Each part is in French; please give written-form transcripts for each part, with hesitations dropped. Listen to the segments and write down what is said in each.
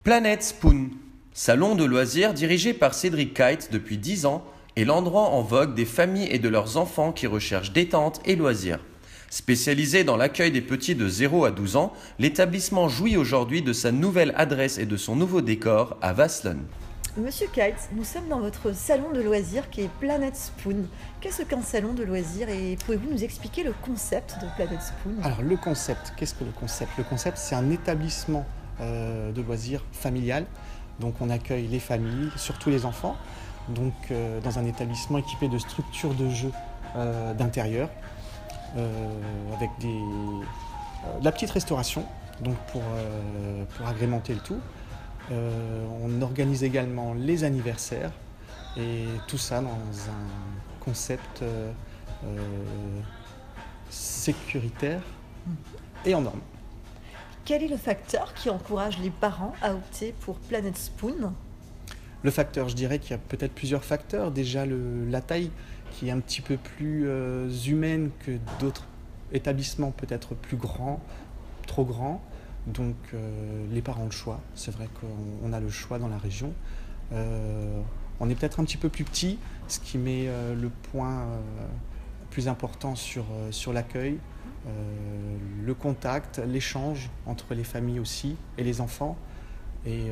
Planet Spoon, salon de loisirs dirigé par Cédric Kite depuis 10 ans, est l'endroit en vogue des familles et de leurs enfants qui recherchent détente et loisirs. Spécialisé dans l'accueil des petits de 0 à 12 ans, l'établissement jouit aujourd'hui de sa nouvelle adresse et de son nouveau décor à Wasselonne. Monsieur Kite, nous sommes dans votre salon de loisirs qui est Planet Spoon. Qu'est-ce qu'un salon de loisirs et pouvez-vous nous expliquer le concept de Planet Spoon? Alors le concept, qu'est-ce que le concept? Le concept, c'est un établissement de loisirs familial. Donc on accueille les familles, surtout les enfants, donc dans un établissement équipé de structures de jeux d'intérieur, avec de la petite restauration, donc pour agrémenter le tout. On organise également les anniversaires et tout ça dans un concept sécuritaire et en normes. Quel est le facteur qui encourage les parents à opter pour Planet Spoon? Le facteur, je dirais qu'il y a peut-être plusieurs facteurs. Déjà la taille qui est un petit peu plus humaine que d'autres établissements, peut-être plus grands, trop grands. Donc les parents ont le choix. C'est vrai qu'on a le choix dans la région. On est peut-être un petit peu plus petit, ce qui met le point plus important sur l'accueil, le contact, l'échange entre les familles aussi et les enfants. Et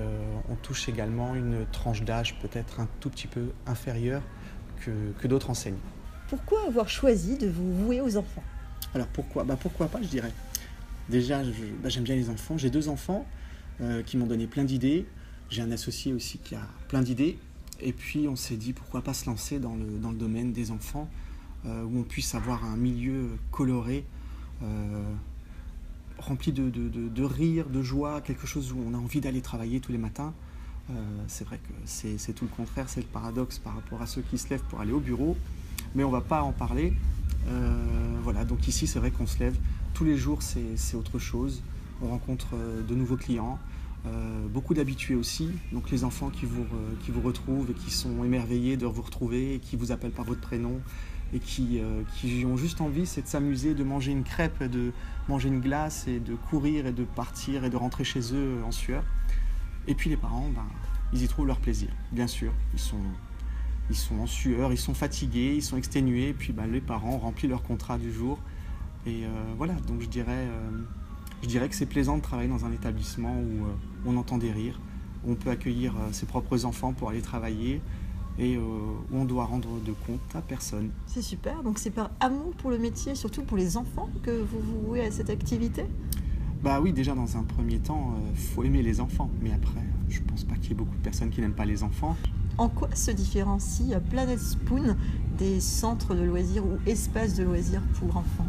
on touche également une tranche d'âge peut-être un tout petit peu inférieure que d'autres enseignes. Pourquoi avoir choisi de vous vouer aux enfants? Alors pourquoi pas, je dirais. Déjà, j'aime bien les enfants. J'ai 2 enfants qui m'ont donné plein d'idées. J'ai un associé aussi qui a plein d'idées. Et puis on s'est dit pourquoi pas se lancer dans le domaine des enfants, où on puisse avoir un milieu coloré, rempli de rire, de joie, quelque chose où on a envie d'aller travailler tous les matins. C'est vrai que c'est tout le contraire, c'est le paradoxe par rapport à ceux qui se lèvent pour aller au bureau, mais on ne va pas en parler. Voilà, donc ici c'est vrai qu'on se lève, tous les jours c'est autre chose, on rencontre de nouveaux clients, beaucoup d'habitués aussi, donc les enfants qui vous retrouvent et qui sont émerveillés de vous retrouver et qui vous appellent par votre prénom et qui ont juste envie, c'est de s'amuser, de manger une crêpe, de manger une glace et de courir et de partir et de rentrer chez eux en sueur. Et puis les parents, ils y trouvent leur plaisir, bien sûr. Ils sont en sueur, ils sont fatigués, ils sont exténués, et puis les parents remplissent leur contrat du jour. Et voilà, donc je dirais que c'est plaisant de travailler dans un établissement où on entend des rires, où on peut accueillir ses propres enfants pour aller travailler, et où on doit rendre de compte à personne. C'est super, donc c'est par amour pour le métier, surtout pour les enfants, que vous vous vouez à cette activité? Bah oui, déjà dans un premier temps, faut aimer les enfants, mais après, je pense pas qu'il y ait beaucoup de personnes qui n'aiment pas les enfants. En quoi se différencie Planet Spoon des centres de loisirs ou espaces de loisirs pour enfants?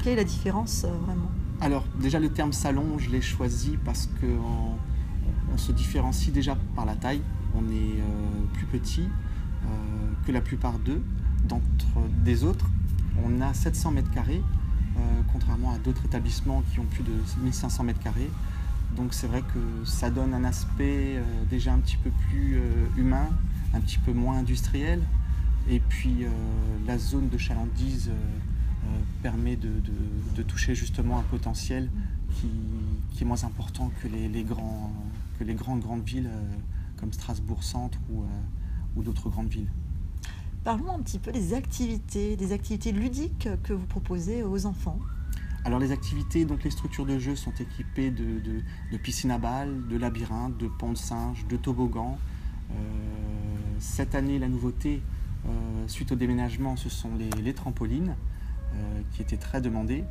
Quelle est la différence vraiment? Alors déjà le terme salon, je l'ai choisi parce qu'on se différencie déjà par la taille. On est plus petit que la plupart des autres. On a 700 mètres carrés, contrairement à d'autres établissements qui ont plus de 1500 mètres carrés. Donc c'est vrai que ça donne un aspect déjà un petit peu plus humain, un petit peu moins industriel. Et puis la zone de chalandise permet de toucher justement un potentiel qui est moins important que les grandes villes comme Strasbourg-Centre ou d'autres grandes villes. Parlons un petit peu des activités ludiques que vous proposez aux enfants. Alors les activités, donc les structures de jeu sont équipées de piscines à balles, de labyrinthes, de ponts de singes, de toboggans. Cette année, la nouveauté, suite au déménagement, ce sont les trampolines qui étaient très demandées.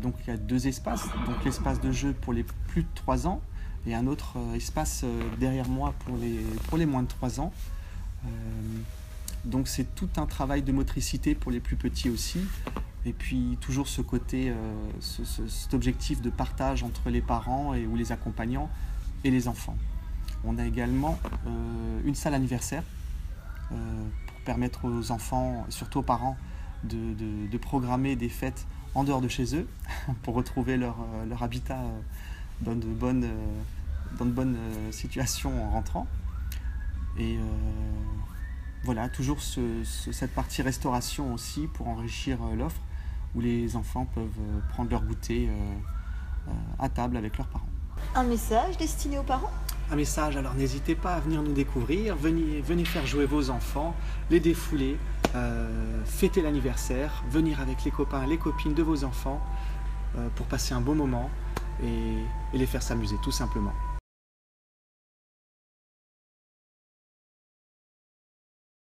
Donc il y a 2 espaces, donc l'espace de jeu pour les plus de 3 ans et un autre espace derrière moi pour les moins de 3 ans. Donc c'est tout un travail de motricité pour les plus petits aussi. Et puis toujours ce côté, cet objectif de partage entre les parents ou les accompagnants et les enfants. On a également une salle anniversaire pour permettre aux enfants, et surtout aux parents, de programmer des fêtes en dehors de chez eux pour retrouver leur habitat dans de bonnes situations en rentrant. Et voilà, toujours cette partie restauration aussi pour enrichir l'offre, où les enfants peuvent prendre leur goûter à table avec leurs parents. Un message destiné aux parents? Un message, alors n'hésitez pas à venir nous découvrir, venez faire jouer vos enfants, les défouler, fêter l'anniversaire, venir avec les copains, les copines de vos enfants pour passer un bon moment et les faire s'amuser tout simplement.